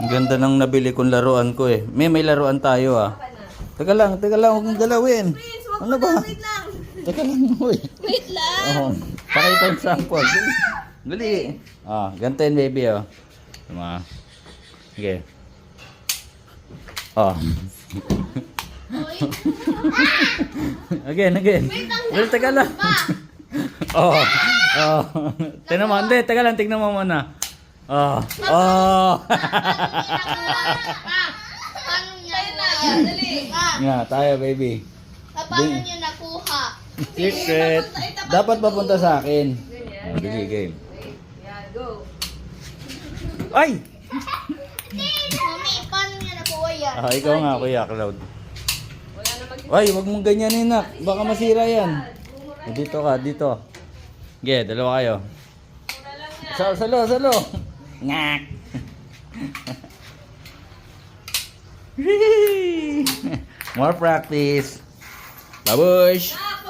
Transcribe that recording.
Ang ganda ng nabili kong laruan ko eh. May laruan tayo ah. Teka lang, huwag mong galawin. Ano ba? Wait lang. Teka lang, uy. Wait lang. Oh, pakita yung sample. Dali. Ah, ganito yun, baby, oh. Tama. Sige. Oh. again. Well, teka lang. Oh. Tingnan mo, hindi, teka lang, tingnan mo muna. Oh. Paano niya nakuha? Dali. Nga, tayo, baby. Paano niya nakuha? Secret. Dapat papunta sa akin. Oh, dali, game. Yan, go. Ay! Mami, paano niya nakuha yan? Ah, ikaw nga, Kuya Cloud. Wala na mag- Ay, wag mong ganyanin, nak. Baka masira yan. Dito ka, dito. Sige, dalawa kayo. Salo. Ngak. More practice. Babush.